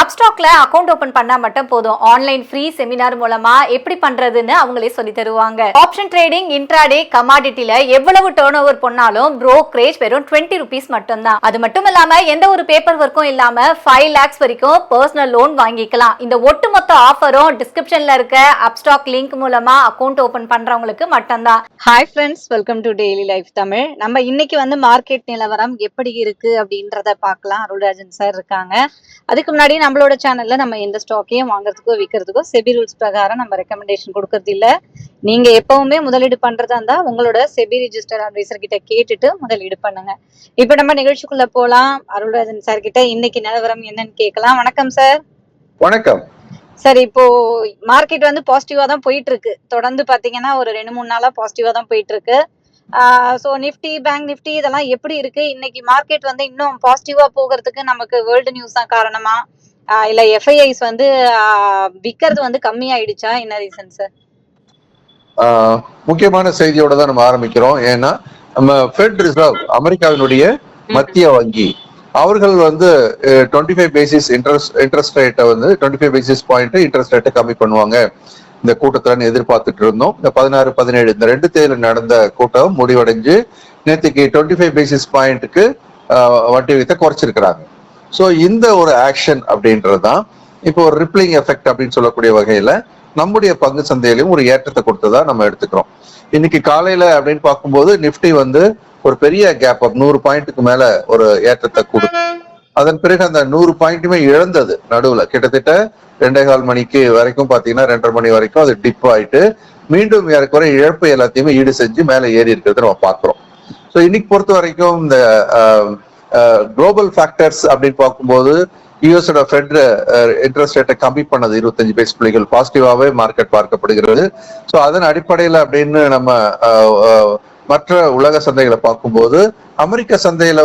அப்ஸ்டாக்ல account open பண்ணா மட்டும் போதும். ஆன்லைன் ஃப்ரீ செமினார் மூலமா எப்படி பண்றதுன்னு அவங்களே சொல்லி தருவாங்க. ஆப்ஷன் ட்ரேடிங், இன்ட்ராடே, கமாடிட்டில எவ்வளவு டர்ன் ஓவர் பண்ணாலும் brokerage வெறும் 20 rupees மட்டும் தான். அது மட்டும் இல்லாம எந்த ஒரு பேப்பர் ஒர்க்கும் இல்லாம 5 lakhs வரைக்கும் பர்சனல் லோன் வாங்கிக்கலாம். இந்த ஒட்டுமொத்த ஆஃபரும் டிஸ்கிரிப்ஷன்ல இருக்க அப்ஸ்டாக் லிங்க் மூலமா அக்கௌண்ட் ஓபன் பண்றவங்களுக்கு மட்டும்தான். Hi friends, welcome to daily life Tamil. நம்ம இன்னைக்கு மார்க்கெட் நிலவரம் எப்படி இருக்கு அப்படின்றத பார்க்கலாம். அருள்ராஜன் சார் இருக்காங்க. அதுக்கு முன்னாடி நம்மளோட சேனல்ல நம்ம எந்த ஸ்டாக்கையும் வாங்குறதுக்கோ விற்கிறதுக்கோ செபி ரூல்ஸ் பிரகாரம் நம்ம ரெக்கமெண்டேஷன் கொடுக்கறது இல்ல. நீங்க எப்பவுமே முதலீடு பண்றதா இருந்தா உங்களோட செபி ரிஜிஸ்டர் அட்வைசர் கிட்ட கேட்டுட்டு முதலீடு பண்ணுங்க. இப்ப நம்ம நிகழ்ச்சிக்குள்ள போலாம். அருள்ராஜன் சார் கிட்ட இன்னைக்கு நிலவரம் என்னன்னு கேட்கலாம். வணக்கம் சார். வணக்கம் சார். இப்போ மார்க்கெட் பாசிட்டிவா தான் போயிட்டு இருக்கு. தொடர்ந்து பாத்தீங்கன்னா ஒரு 2-3 நாளா பாசிட்டிவா தான் போயிட்டு இருக்கு. ஸோ நிஃப்டி, பேங்க் நிஃப்டி இதெல்லாம் எப்படி இருக்கு? இன்னைக்கு மார்க்கெட் இன்னும் பாசிட்டிவா போகிறதுக்கு நமக்கு வேர்ல்டு நியூஸ் தான் காரணமா, இல்ல எஃப்ஐஐஸ் விக்கிறது கம்மியாயிடுச்சா? என்ன ரீசன் சார்? முக்கியமான செய்தியோட தான் நம்ம ஆரம்பிக்கிறோம். ஏன்னா நம்ம ஃபெட் ரிசர்வ், அமெரிக்காவினுடைய மத்திய வங்கி, அவர்கள் 25 பேசிஸ் இன்ட்ரெஸ்ட் ரேட்டை 25 பேசிஸ் பாயிண்ட் இன்ட்ரெஸ்ட் ரேட்டை கம்மி பண்ணுவாங்க இந்த கூட்டத்துல எதிர்பார்த்துட்டு இருந்தோம். இந்த 16, 17 இந்த 2 தேதியில் நடந்த கூட்டம் முடிவடைஞ்சு நேற்றுக்கு 25 பேசிஸ் பாயிண்ட்டுக்கு வட்டி விகிதத்தை குறைச்சிருக்கிறாங்க. ஸோ இந்த ஒரு ஆக்ஷன் அப்படின்றதுதான் இப்போ ஒரு ரிப்ளிங் எஃபெக்ட் அப்படின்னு சொல்லக்கூடிய வகையில நம்முடைய பங்கு சந்தையிலையும் ஒரு ஏற்றத்தை கொடுத்ததா நம்ம எடுத்துக்கிறோம். இன்னைக்கு காலையில அப்படின்னு பார்க்கும்போது நிப்டி ஒரு பெரிய கேப் அப் 100 பாயிண்ட்டுக்கு மேல ஒரு ஏற்றத்தை கொடுக்கும். அதன் பிறகு அந்த 100 பாயிண்ட்டுமே இழந்தது. நடுவுல கிட்டத்தட்ட 2:15 மணிக்கு வரைக்கும் பாத்தீங்கன்னா 2:30 மணி வரைக்கும் அது டிப் ஆயிட்டு மீண்டும் ஏறக்குறை இழப்பு எல்லாத்தையுமே ஈடு செஞ்சு மேல ஏறி இருக்கிறது நம்ம பாக்குறோம். ஸோ இன்னைக்கு பொறுத்த வரைக்கும் இந்த குளோபல் ஃபேக்டர்ஸ் அப்படின்னு பார்க்கும்போது யூஎஸோட ஃபெட் இன்ட்ரெஸ்ட் ரேட்டை கம்மி பண்ணது 25 பேஸ் புள்ளிகள் பாசிட்டிவாவே மார்க்கெட் பார்க்கப்படுகிறது. ஸோ அதன் அடிப்படையில் அப்படின்னு நம்ம மற்ற உலக சந்தைகளை பார்க்கும்போது அமெரிக்க சந்தையில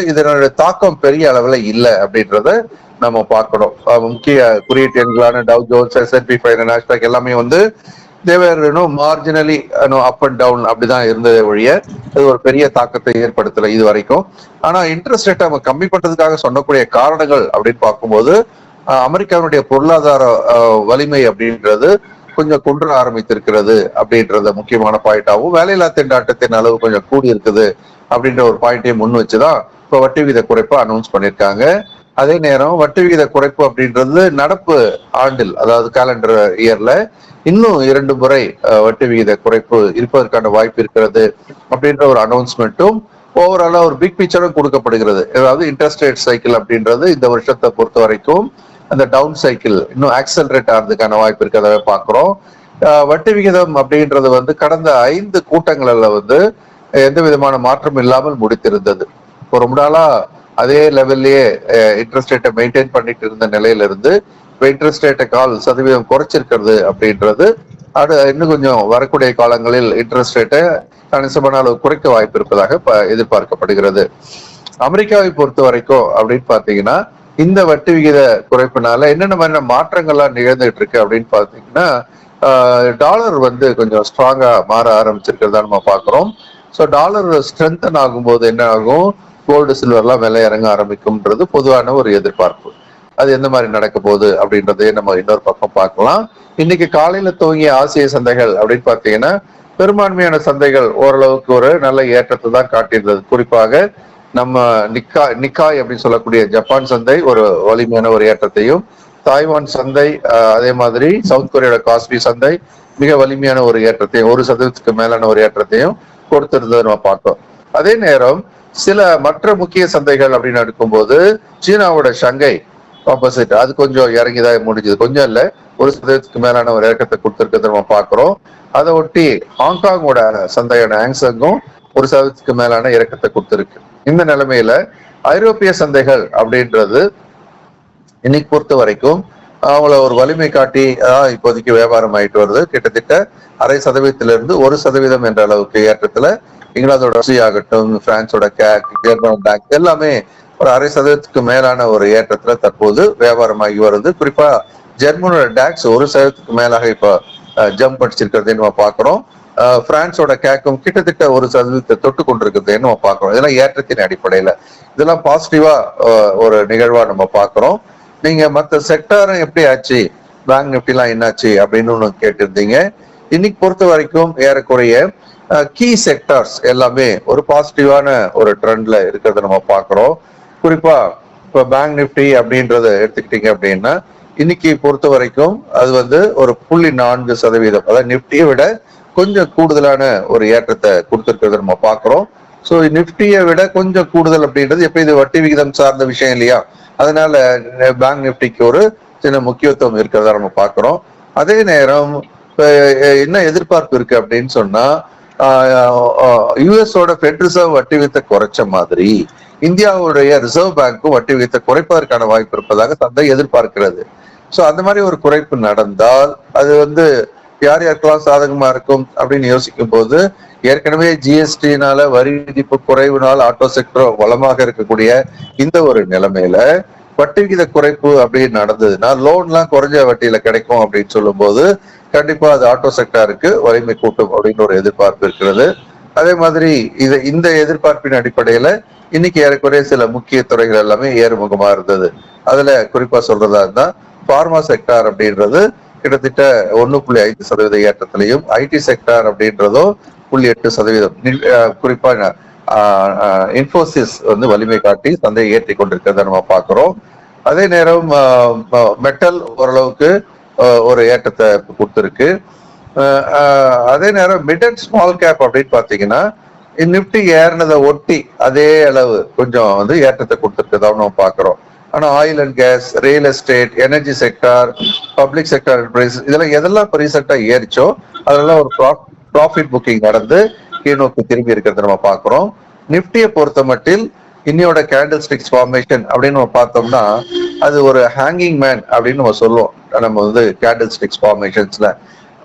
இதனுடைய தாக்கம் பெரிய அளவுல இல்லை அப்படின்றத நம்ம பார்க்கணும். முக்கிய குறியீட்டு எண்களான டவ் ஜோன்ஸ், S&P 500, நாஸ்டாக் எல்லாமே மார்ஜினலி அப் அண்ட் டவுன் அப்படிதான் இருந்ததை ஒழிய அது ஒரு பெரிய தாக்கத்தை ஏற்படுத்தல இது வரைக்கும். ஆனா இன்ட்ரெஸ்ட் ரேட்டை நம்ம கம்மி பண்றதுக்காக சொல்லக்கூடிய காரணங்கள் அப்படின்னு பார்க்கும்போது அமெரிக்காவுடைய பொருளாதார வலிமை அப்படின்றது கொஞ்சம் குன்ற ஆரம்பித்திருக்கிறது அப்படின்றத முக்கியமான பாயிண்டாகவும், வேலையில்லா திண்டாட்டத்தின் அளவு கொஞ்சம் கூடி இருக்குது அப்படின்ற ஒரு பாயிண்டையும் முன் வச்சுதான் இப்ப வட்டி விகித குறைப்பு அனௌன்ஸ் பண்ணிருக்காங்க. அதே நேரம் வட்டி விகித குறைப்பு அப்படின்றது நடப்பு ஆண்டில், அதாவது கேலண்டர் இயர்ல இன்னும் 2 முறை வட்டி விகித குறைப்பு இருப்பதற்கான வாய்ப்பு இருக்கிறது அப்படின்ற ஒரு அனௌன்ஸ்மெண்ட்டும் ஓவராலா ஒரு பிக் பிக்சரும் கொடுக்கப்படுகிறது. அதாவது இன்ட்ரெஸ்ட் ரேட் சைக்கிள் அப்படின்றது இந்த வருஷத்தை பொறுத்த வரைக்கும் அந்த டவுன் சைக்கிள் இன்னும் ஆக்சலரேட் ஆகிறதுக்கான வாய்ப்பு இருக்கிறத பாக்குறோம். வட்டி விகிதம் அப்படின்றது கடந்த 5 கூட்டங்கள்ல எந்த விதமான மாற்றம் இல்லாமல் முடித்திருந்தது. ரொம்ப நாளா அதே லெவல்லயே இன்ட்ரெஸ்ட் ரேட்டை மெயின்டைன் பண்ணிட்டு இருந்த நிலையில இருந்து இன்ட்ரெஸ்ட் ரேட்டை 0.25% குறைச்சிருக்கிறது அப்படின்றது இன்னும் கொஞ்சம் வரக்கூடிய காலங்களில் இன்ட்ரெஸ்ட் ரேட்டை கணிசமான அளவு குறைக்க வாய்ப்பு இருப்பதாக எதிர்பார்க்கப்படுகிறது. அமெரிக்காவை பொறுத்த வரைக்கும் அப்படின்னு பாத்தீங்கன்னா இந்த வட்டி விகித குறைப்பினால என்னென்ன மாதிரியான மாற்றங்கள்லாம் நிகழ்ந்துட்டு இருக்கு அப்படின்னு பாத்தீங்கன்னா டாலர் கொஞ்சம் ஸ்ட்ராங்கா மாற ஆரம்பிச்சிருக்கிறதா நம்ம பாக்குறோம். ஸோ டாலர் ஸ்ட்ரென்தன் ஆகும்போது என்ன ஆகும், கோல்டு சில்வர்லாம் விலை இறங்க ஆரம்பிக்கும்ன்றது பொதுவான ஒரு எதிர்பார்ப்பு. அது எந்த மாதிரி நடக்க போகுது அப்படின்றதையே நம்ம இன்னொரு பக்கம் பார்க்கலாம். இன்னைக்கு காலையில துவங்கிய ஆசிய சந்தைகள் அப்படின்னு பாத்தீங்கன்னா பெரும்பான்மையான சந்தைகள் ஓரளவுக்கு ஒரு நல்ல ஏற்றத்தை தான் காட்டியிருந்தது. குறிப்பாக நம்ம நிக்காய் அப்படின்னு சொல்லக்கூடிய ஜப்பான் சந்தை ஒரு வலிமையான ஒரு ஏற்றத்தையும், தாய்வான் சந்தை, அதே மாதிரி சவுத் கொரியாவோட காஸ்பி சந்தை மிக வலிமையான ஒரு ஏற்றத்தையும், 1% மேலான ஒரு ஏற்றத்தையும் கொடுத்திருந்ததை நம்ம பார்த்தோம். அதே நேரம் சில மற்ற முக்கிய சந்தைகள் அப்படின்னு எடுக்கும்போது சீனாவோட ஷங்கை ஆப்போசிட் அது கொஞ்சம் இறங்கிதான் முடிஞ்சது. கொஞ்சம் இல்ல, 1% மேலான ஒரு இறக்கத்தை கொடுத்திருக்கிறத நம்ம பாக்குறோம். அதை ஒட்டி ஹாங்காங்கோட சந்தையான ஆங்ஸங்கும் 1% மேலான இறக்கத்தை கொடுத்திருக்கு. இந்த நிலைமையில ஐரோப்பிய சந்தைகள் அப்படின்றது இன்னைக்கு பொறுத்த வரைக்கும் அவங்கள ஒரு வலிமை காட்டி இப்போதைக்கு வியாபாரம் ஆயிட்டு வருது. கிட்டத்தட்ட 0.5% 1% என்ற அளவுக்கு ஏற்றத்துல இங்கிலாந்தோட ஆகட்டும், பிரான்ஸோட கேக், ஜெர்மன் பேங்க் எல்லாமே ஒரு 0.5% மேலான ஒரு ஏற்றத்துல தற்போது வியாபாரமாகி வருது. குறிப்பா ஜெர்மனோட டாக்ஸ் 1% மேலாக இப்ப ஜம்ப் அடிச்சிருக்கிறத நம்ம பாக்குறோம். பிரான்ஸோட கேக்கும் கிட்டத்தட்ட 1% தொட்டு கொண்டிருக்கிறது நம்ம பாக்குறோம். இதெல்லாம் ஏற்றத்தின் அடிப்படையில இதெல்லாம் பாசிட்டிவா ஒரு நிகழ்வா நம்ம பாக்குறோம். நீங்க மத்த செக்டாரும் எப்படி ஆச்சு, பேங்க் நிப்டிலாம் என்னாச்சு அப்படின்னு ஒண்ணு கேட்டிருந்தீங்க. இன்னைக்கு பொறுத்த வரைக்கும் ஏறக்குறைய கீ செக்டார்ஸ் எல்லாமே ஒரு பாசிட்டிவான ஒரு ட்ரெண்ட்ல இருக்கிறத நம்ம பாக்குறோம். குறிப்பா இப்ப பேங்க் நிப்டி அப்படின்றத எடுத்துக்கிட்டீங்க அப்படின்னா இன்னைக்கு பொறுத்த வரைக்கும் அது வந்து ஒரு 0.4%, அதாவது நிப்டியை விட கொஞ்சம் கூடுதலான ஒரு ஏற்றத்தை கொடுத்திருக்கிறத நம்ம பாக்குறோம். சோ நிப்டியை விட கொஞ்சம் கூடுதல் அப்படின்றது எப்ப இது வட்டி விகிதம் சார்ந்த விஷயம் இல்லையா, அதனால பேங்க் நிப்டிக்கு ஒரு சின்ன முக்கியத்துவம் இருக்கிறதா நம்ம பாக்குறோம். அதே நேரம் என்ன எதிர்பார்ப்பு இருக்கு அப்படின்னு சொன்னா யுஎஸோட ஃபெட் ரிசர்வ் வட்டி விகிதத்தை குறைச்ச மாதிரி இந்தியாவுடைய ரிசர்வ் பேங்க்கும் வட்டி விகிதத்தை குறைப்பதற்கான வாய்ப்பு இருப்பதாக சந்தை எதிர்பார்க்கிறது. சோ அந்த மாதிரி ஒரு குறைப்பு நடந்தால் அது வந்து யார் யாருக்கெல்லாம் சாதகமா இருக்கும் அப்படின்னு யோசிக்கும் போது ஏற்கனவே ஜிஎஸ்டினால வரி விதிப்பு குறைவுனால் ஆட்டோ செக்டர் வளமாக இருக்கக்கூடிய இந்த ஒரு நிலைமையில வட்டி விகித குறைப்பு அப்படின்னு நடந்ததுன்னா லோன்லாம் குறைஞ்ச வட்டியில கிடைக்கும் அப்படின்னு சொல்லும் போது கண்டிப்பா அது ஆட்டோ செக்டாருக்கு வலிமை கூட்டும் அப்படின்னு ஒரு எதிர்பார்ப்பு இருக்கிறது. அதே மாதிரி இந்த எதிர்பார்ப்பின் அடிப்படையில இன்னைக்கு ஏறக்குறைய சில முக்கிய துறைகள் எல்லாமே ஏறுமுகமா இருந்தது. அதுல குறிப்பா சொல்றதா இருந்தா பார்மா செக்டார் அப்படின்றது கிட்டத்தட்ட 1.5% ஏற்றத்திலையும், ஐடி செக்டார் அப்படின்றதும் 0.8%, குறிப்பா இன்போசிஸ் வந்து வலிமை காட்டி சந்தையை ஏற்றி கொண்டிருக்கிறத நம்ம பாக்குறோம். அதே நேரம் மெட்டல் ஓரளவுக்கு ஒரு ஏற்றத்தை கொடுத்திருக்கு. அதே நேரம் மிட் அண்ட் ஸ்மால் கேப் அப்படின்னு பாத்தீங்கன்னா நிப்டி ஏறினதை ஒட்டி அதே அளவு கொஞ்சம் வந்து ஏற்றத்தை கொடுத்திருக்கதா நம்ம பாக்குறோம். ஆனா oil and gas, real estate, energy sector, public sector enterprise இதெல்லாம் எதெல்லாம் இப்ப ரீசெண்டா ஏறிச்சோ அதெல்லாம் ஒரு ப்ராஃபிட் புக்கிங் நடந்து கீழ்நோக்கி திரும்பி இருக்கிறத நம்ம பாக்குறோம். நிப்டியை பொறுத்த மட்டில் இன்னையோட கேண்டில் ஸ்டிக்ஸ் ஃபார்மேஷன் அப்படின்னு நம்ம பார்த்தோம்னா அது ஒரு ஹேங்கிங் மேன் அப்படின்னு நம்ம சொல்லுவோம். நம்ம வந்து கேண்டில் ஸ்டிக்ஸ் ஃபார்மேஷன்ஸ்ல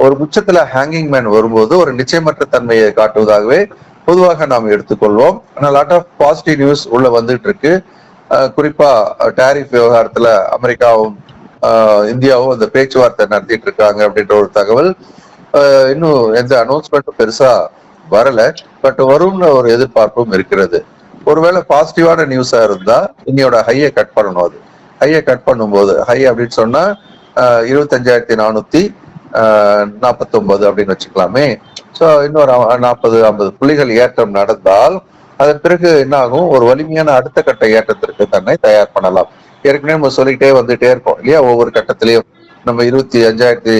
ஒரு உச்சத்துல ஹேங்கிங் மேன் வரும்போது ஒரு நிச்சயமற்ற தன்மையை காட்டுவதாகவே பொதுவாக நாம் எடுத்துக்கொள்வோம். ஆனால் லாட் ஆஃப் பாசிட்டிவ் நியூஸ் உள்ள வந்துட்டு இருக்கு. குறிப்பா டாரிஃப் விவகாரத்துல அமெரிக்காவும் இந்தியாவும் அந்த பேச்சுவார்த்தை நடத்திட்டு இருக்காங்க அப்படின்ற ஒரு தகவல். இன்னும் எந்த அனௌன்ஸ்மெண்ட்டும் பெருசா வரல, பட் வரும்னு ஒரு எதிர்பார்ப்பும் இருக்கிறது. ஒருவேளை பாசிட்டிவான நியூஸா இருந்தா இன்னையோட ஹையை கட் பண்ணணும். அது ஹையை கட் பண்ணும்போது ஹை அப்படின்னு சொன்னா 25,449 அப்படின்னு வச்சுக்கலாமே. சோ இன்னொரு 40-50 புள்ளிகள் ஏற்றம் நடந்தால் அதன் பிறகு என்ன ஆகும், ஒரு வலிமையான அடுத்த கட்ட ஏற்றத்திற்கு தன்னை தயார் பண்ணலாம். ஏற்கனவே நம்ம சொல்லிக்கிட்டே வந்துட்டே இருக்கோம் இல்லையா, ஒவ்வொரு கட்டத்திலையும் நம்ம 25,150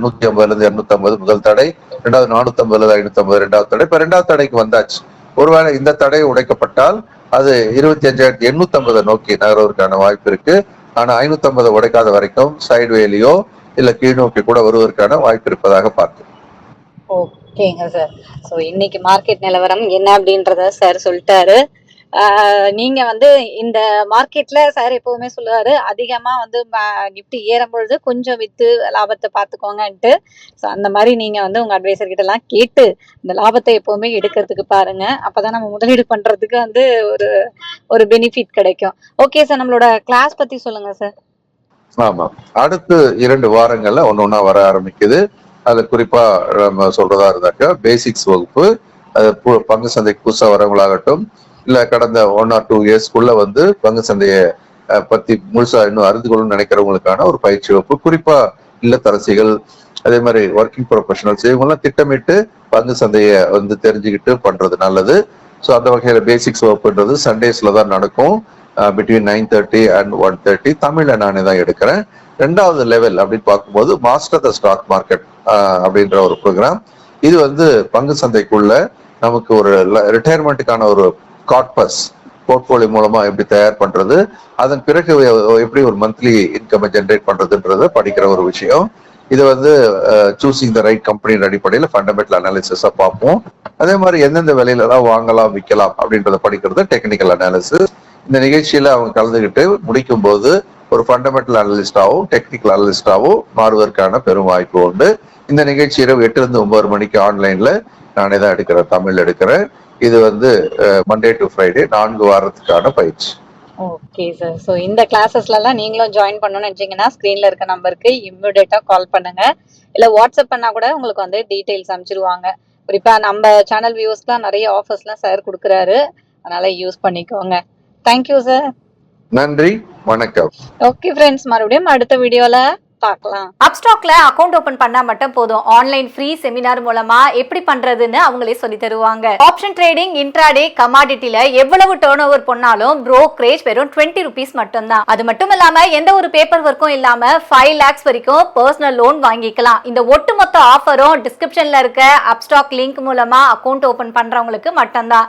250 முதல் தடை, ரெண்டாவது 450 550 இரண்டாவது தடை, இப்ப இரண்டாவது தடைக்கு வந்தாச்சு. ஒருவேளை இந்த தடை உடைக்கப்பட்டால் அது 25,850 நோக்கி நகர்வதற்கான வாய்ப்பு இருக்கு. ஆனா 550 உடைக்காத வரைக்கும் சைட்வேலியோ இல்ல கீழ்நோக்கி கூட வருவதற்கான வாய்ப்பு இருப்பதாக பார்க்கிறோம். ஓகேங்க சார். ஸோ இன்னைக்கு மார்க்கெட் நிலவரம் என்ன அப்படின்றத சார் சொல்லிட்டாரு. நீங்க வந்து இந்த மார்க்கெட்ல சார் எப்பவுமே சொல்லுவாரு அதிகமா வந்து நிப்டி ஏறும் பொழுது கொஞ்சம் வித்து லாபத்தை பார்த்துக்கோங்கன்ட்டு. ஸோ அந்த மாதிரி நீங்க வந்து உங்க அட்வைசர் கிட்ட எல்லாம் கேட்டு இந்த லாபத்தை எப்பவுமே எடுக்கிறதுக்கு பாருங்க. அப்பதான் நம்ம முதலீடு பண்றதுக்கு வந்து ஒரு ஒரு பெனிஃபிட் கிடைக்கும். ஓகே சார், நம்மளோட கிளாஸ் பத்தி சொல்லுங்க சார். ஆமா, அடுத்து 2 வாரங்கள்ல ஒன்னொன்னா வர ஆரம்பிக்குது. அது குறிப்பா நம்ம சொல்றதா இருந்தாக்கா பேசிக்ஸ் வகுப்பு, அது பங்கு சந்தைக்கு புதுசா வரவங்களாகட்டும் இல்ல கடந்த 1 or 2 இயர்ஸ்க்குள்ள வந்து பங்கு சந்தையை பத்தி முழுசா இன்னும் அறிந்து கொள்ளணும்னு நினைக்கிறவங்களுக்கான ஒரு பயிற்சி வகுப்பு. குறிப்பா இல்லத்தரசிகள், அதே மாதிரி ஒர்க்கிங் ப்ரொஃபஷனல்ஸ் இவங்கெல்லாம் திட்டமிட்டு பங்கு சந்தையை வந்து தெரிஞ்சுக்கிட்டு பண்றது நல்லது. ஸோ அந்த வகையில பேசிக்ஸ் வகுப்புன்றது சண்டேஸ்ல தான் நடக்கும், பிட்வீன் 9:30 and 1:30. தமிழ்ல நானே தான் எடுக்கிறேன். 2வது லெவல் அப்படின்னு பார்க்கும்போது மாஸ்டர் த ஸ்டாக் மார்க்கெட் அப்படின்ற ஒரு ப்ரோக்ராம். இது வந்து பங்கு சந்தைக்குள்ள நமக்கு ஒரு ரிட்டையர்மெண்ட்டுக்கான ஒரு கார்பஸ் போர்ட்போலியோ மூலமா எப்படி தயார் பண்றது, அதன் பிறகு எப்படி ஒரு மந்த்லி இன்கம் ஜென்ரேட் பண்றதுன்றத படிக்கிற ஒரு விஷயம். இது வந்து சூசிங் த ரைட் கம்பெனியின் அடிப்படையில் ஃபண்டமெண்டல் அனாலிசிஸா பார்ப்போம். அதே மாதிரி எந்தெந்த விலையில தான் வாங்கலாம் விற்கலாம் அப்படின்றத படிக்கிறது டெக்னிக்கல் அனாலிசிஸ். இந்த நிகழ்ச்சியில அவங்க கலந்துகிட்டு முடிக்கும் போது ஒரு ஃபண்டமெண்டல் அனலிஸ்டாவும் டெக்னிக்கல் அனலிஸ்டாவும் மாறுவதற்கான பெரும் வாய்ப்பு உண்டு. இந்த நிகழ்ச்சி இரவு 8-9 மணிக்கு ஆன்லைன்ல நானே தான் எடுக்கிறேன், தமிழ் எடுக்கிறேன். இது வந்து மண்டே டு ஃப்ரைடே 4 வாரத்துக்கான பயிற்சி. Okay sir. ஸோ இந்த கிளாஸஸ்லாம் நீங்களும் ஜாயின் பண்ணணும்னு நினைச்சீங்கன்னா ஸ்க்ரீன்ல இருக்க நம்பருக்கு இம்மிடியேட்டா கால் பண்ணுங்க, இல்லை வாட்ஸ்அப் பண்ணா கூட உங்களுக்கு வந்து டீட்டெயில்ஸ் அனுப்பிச்சிருவாங்க. குறிப்பா நம்ம சேனல் வியூஸ்க்குலாம் நிறைய ஆஃபர்ஸ்லாம் சார் கொடுக்குறாரு, அதனால யூஸ் பண்ணிக்கோங்க. Thank you sir. நன்றி. வணக்கம். ஓகே ஃப்ரெண்ட்ஸ், மறுபடியும் அடுத்த வீடியோல பார்க்கலாம். அப்ஸ்டாக்ல அக்கவுண்ட் ஓபன் பண்ணா மட்டும் போதும். ஆன்லைன் ஃப்ரீ செமினார் மூலமா எப்படி பண்றதுன்னு அவங்களே சொல்லி தருவாங்க. ஆப்ஷன் ட்ரேடிங், இன்ட்ராடே, கமாடிட்டில எவ்வளவு டர்ன் ஓவர் பண்ணாலும் brokerage வெறும் 20 rupees மட்டும் தான். அது மட்டும் இல்லாம எந்த ஒரு பேப்பர் ஒர்க்கும் இல்லாம 5 lakhs வரைக்கும் பர்சனல் லோன் வாங்கிக்கலாம். இந்த ஒட்டுமொத்த ஆஃபரும் டிஸ்கிரிப்ஷன்ல இருக்க அப்ஸ்டாக் லிங்க் மூலமா அக்கவுண்ட் ஓபன் பண்றவங்களுக்கு மட்டும்தான்.